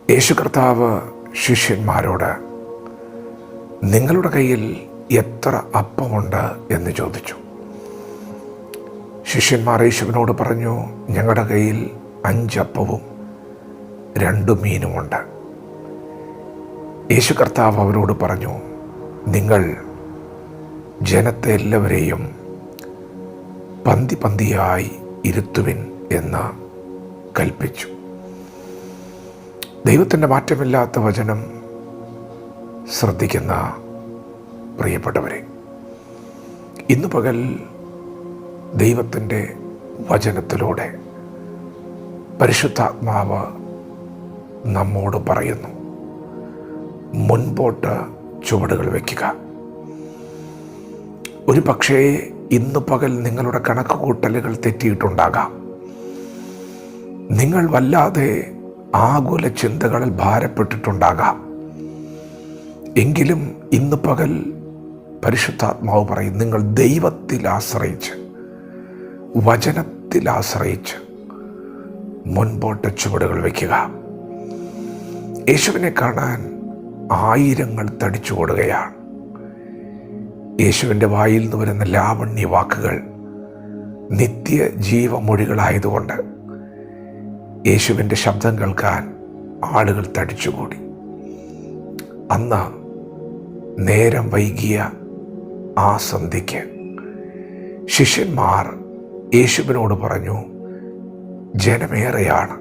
യേശു കർത്താവ് ശിഷ്യന്മാരോട് നിങ്ങളുടെ കയ്യിൽ എത്ര അപ്പമുണ്ട് എന്ന് ചോദിച്ചു. ശിഷ്യന്മാർ യേശുവിനോട് പറഞ്ഞു, ഞങ്ങളുടെ കയ്യിൽ 5 അപ്പവും 2 മീനുമുണ്ട്. യേശു കർത്താവ് അവരോട് പറഞ്ഞു, നിങ്ങൾ ജനത്തെ എല്ലാവരെയും പന്തി പന്തിയായി ഇരുത്തുവിൻ എന്ന് കൽപ്പിച്ചു. ദൈവത്തിൻ്റെ മാറ്റമില്ലാത്ത വചനം ശ്രദ്ധിക്കുന്ന പ്രിയപ്പെട്ടവരെ, ഇന്ന് പകൽ ദൈവത്തിൻ്റെ വചനത്തിലൂടെ പരിശുദ്ധാത്മാവ് നമ്മോട് പറയുന്നു, മുൻപോട്ട് ചുവടുകൾ വയ്ക്കുക. ഒരു പക്ഷേ ഇന്ന് പകൽ നിങ്ങളുടെ കണക്കുകൂട്ടലുകൾ തെറ്റിയിട്ടുണ്ടാകാം. നിങ്ങൾ വല്ലാതെ ആകുല ചിന്തകളിൽ ഭാരപ്പെട്ടിട്ടുണ്ടാകാം. എങ്കിലും ഇന്ന് പകൽ പരിശുദ്ധാത്മാവ് പറയും, നിങ്ങൾ ദൈവത്തിൽ ആശ്രയിച്ച്, വചനത്തിൽ ആശ്രയിച്ച് മുൻപോട്ട് ചുവടുകൾ വയ്ക്കുക. യേശുവിനെ കാണാൻ ആയിരങ്ങൾ തടിച്ചുകൂടുകയാണ്. യേശുവിൻ്റെ വായിൽ നിന്ന് വരുന്ന ലാവണ്യ വാക്കുകൾ നിത്യ ജീവമൊഴികളായതുകൊണ്ട് യേശുവിൻ്റെ ശബ്ദം കേൾക്കാൻ ആളുകൾ തടിച്ചുകൂടി. അന്ന് നേരം വൈകിയ ആ സന്ധ്യയ്ക്ക് ശിഷ്യന്മാർ യേശുവിനോട് പറഞ്ഞു, ജനമേറെയാണ്,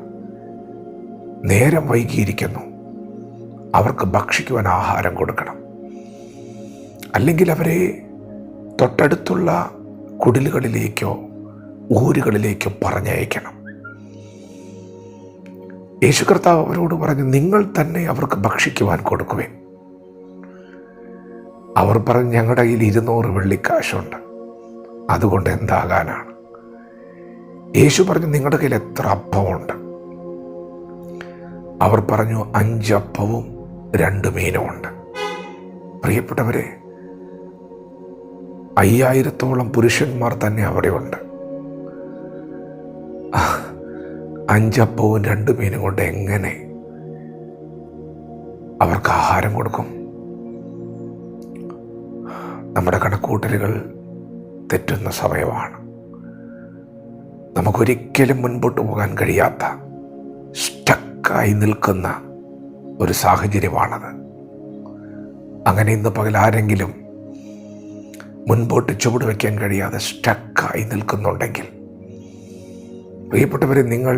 നേരം വൈകിയിരിക്കുന്നു, അവർക്ക് ഭക്ഷിക്കുവാൻ ആഹാരം കൊടുക്കണം, അല്ലെങ്കിൽ അവരെ തൊട്ടടുത്തുള്ള കുടിലുകളിലേക്കോ ഊരുകളിലേക്കോ പറഞ്ഞയക്കണം. യേശു കർത്താവ് അവരോട് പറഞ്ഞു, നിങ്ങൾ തന്നെ അവർക്ക് ഭക്ഷിക്കുവാൻ കൊടുക്കുവേൻ. അവർ പറഞ്ഞു, ഞങ്ങളുടെ കയ്യിൽ 200 വെള്ളിക്കാശുണ്ട്, അതുകൊണ്ട് എന്താകാനാണ്? യേശു പറഞ്ഞു, നിങ്ങളുടെ കയ്യിൽ എത്ര അപ്പമുണ്ട്? അവർ പറഞ്ഞു, 5 അപ്പവും 2 മീനുമുണ്ട്. പ്രിയപ്പെട്ടവരെ, 5000-ഓളം പുരുഷന്മാർ തന്നെ അവിടെയുണ്ട്. 5 അപ്പവും 2 മീനും കൊണ്ട് എങ്ങനെ അവർക്ക് ആഹാരം കൊടുക്കും? നമ്മുടെ കണക്കൂട്ടലുകൾ തെറ്റുന്ന സമയമാണ്. നമുക്കൊരിക്കലും മുൻപോട്ട് പോകാൻ കഴിയാത്ത, സ്റ്റക്കായി നിൽക്കുന്ന ഒരു സാഹചര്യമാണത്. അങ്ങനെ ഇന്ന് പകൽ ആരെങ്കിലും മുൻപോട്ട് ചുവട് വയ്ക്കാൻ കഴിയാതെ സ്റ്റക്കായി നിൽക്കുന്നുണ്ടെങ്കിൽ, പ്രിയപ്പെട്ടവരെ, നിങ്ങൾ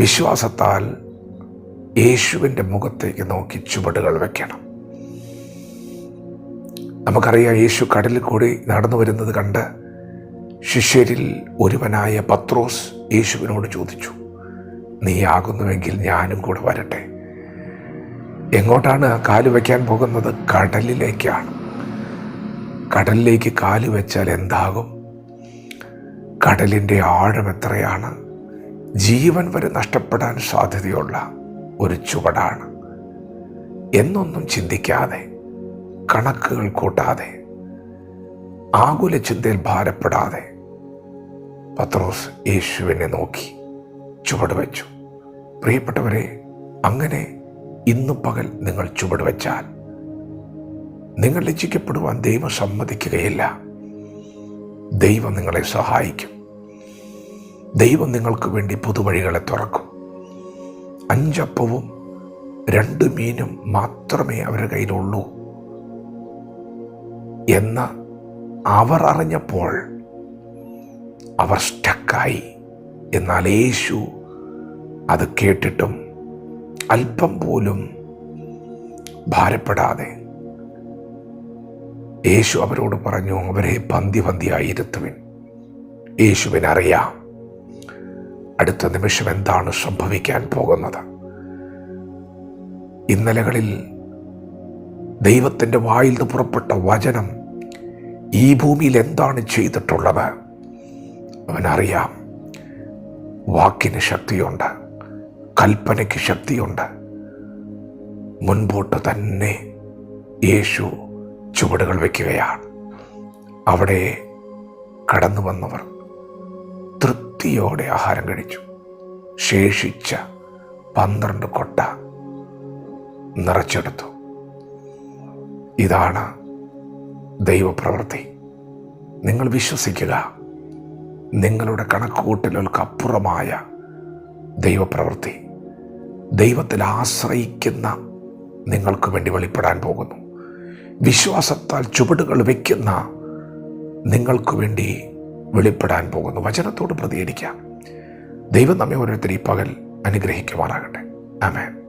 വിശ്വാസത്താൽ യേശുവിൻ്റെ മുഖത്തേക്ക് നോക്കി ചുവടുകൾ വയ്ക്കണം. നമുക്കറിയാം, യേശു കടലിൽ കൂടി നടന്നു വരുന്നത് കണ്ട് ശിഷ്യരിൽ ഒരുവനായ പത്രോസ് യേശുവിനോട് ചോദിച്ചു, നീ ആകുന്നുവെങ്കിൽ ഞാനും കൂടെ വരട്ടെ. എങ്ങോട്ടാണ് കാല് വയ്ക്കാൻ പോകുന്നത്? കടലിലേക്കാണ്. കടലിലേക്ക് കാല് വെച്ചാൽ എന്താകും? കടലിൻ്റെ ആഴം എത്രയാണ്? ജീവൻ വരെ നഷ്ടപ്പെടാൻ സാധ്യതയുള്ള ഒരു ചുവടാണ്. എന്നൊന്നും ചിന്തിക്കാതെ, കണക്കുകൾ കൂട്ടാതെ, ആകുല ചിന്തയിൽ ഭാരപ്പെടാതെ പത്രോസ് യേശുവിനെ നോക്കി ചുവട് വെച്ചു. പ്രിയപ്പെട്ടവരെ, അങ്ങനെ ഇന്നു പകൽ നിങ്ങൾ ചുവട് വെച്ചാൽ നിങ്ങൾ ലജ്ജിക്കപ്പെടുവാൻ ദൈവം സമ്മതിക്കുകയില്ല. ദൈവം നിങ്ങളെ സഹായിക്കും. ദൈവം നിങ്ങൾക്ക് വേണ്ടി പുതുവഴികളെ തുറക്കും. 5 അപ്പവും 2 മീനും മാത്രമേ അവരുടെ കയ്യിലുള്ളൂ എന്ന് അവർ അറിഞ്ഞപ്പോൾ അവർ സ്റ്റക്കായി. എന്നാൽ യേശു അത് കേട്ടിട്ടും അല്പം പോലും ഭാരപ്പെടാതെ യേശു അവരോട് പറഞ്ഞു, അവരെ പന്തി പന്തിയായി ഇരുത്തുവിൻ. യേശുവിനറിയാം അടുത്ത നിമിഷം എന്താണ് സംഭവിക്കാൻ പോകുന്നത്. ഇന്നലകളിൽ ദൈവത്തിൻ്റെ വായിൽ നിന്ന് പുറപ്പെട്ട വചനം ഈ ഭൂമിയിൽ എന്താണ് ചെയ്തിട്ടുള്ളത് അവനറിയാം. വാക്കിന് ശക്തിയുണ്ട്, കൽപ്പനയ്ക്ക് ശക്തിയുണ്ട്. മുൻപോട്ട് തന്നെ യേശു ചുവടുകൾ വയ്ക്കുകയാണ്. അവിടെ കടന്നു വന്നവർ തൃപ്തിയോടെ ആഹാരം കഴിച്ചു. ശേഷിച്ച 12 കൊട്ട നിറച്ചെടുത്തു. ഇതാണ് ദൈവപ്രവൃത്തി. നിങ്ങൾ വിശ്വസിക്കുക. നിങ്ങളുടെ കണക്കുകൂട്ടലുകൾക്കപ്പുറമായ ദൈവപ്രവൃത്തി ദൈവത്തിൽ ആശ്രയിക്കുന്ന നിങ്ങൾക്ക് വേണ്ടി വെളിപ്പെടാൻ പോകുന്നു. വിശ്വാസത്താൽ ചുവടുകൾ വയ്ക്കുന്ന നിങ്ങൾക്ക് വേണ്ടി വെളിപ്പെടാൻ പോകുന്നു. വചനത്തോട് പ്രതികരിക്കാം. ദൈവം നമ്മെ ഓരോരുത്തരും ഈ പകൽ അനുഗ്രഹിക്കുമാറാകട്ടെ. ആമേൻ.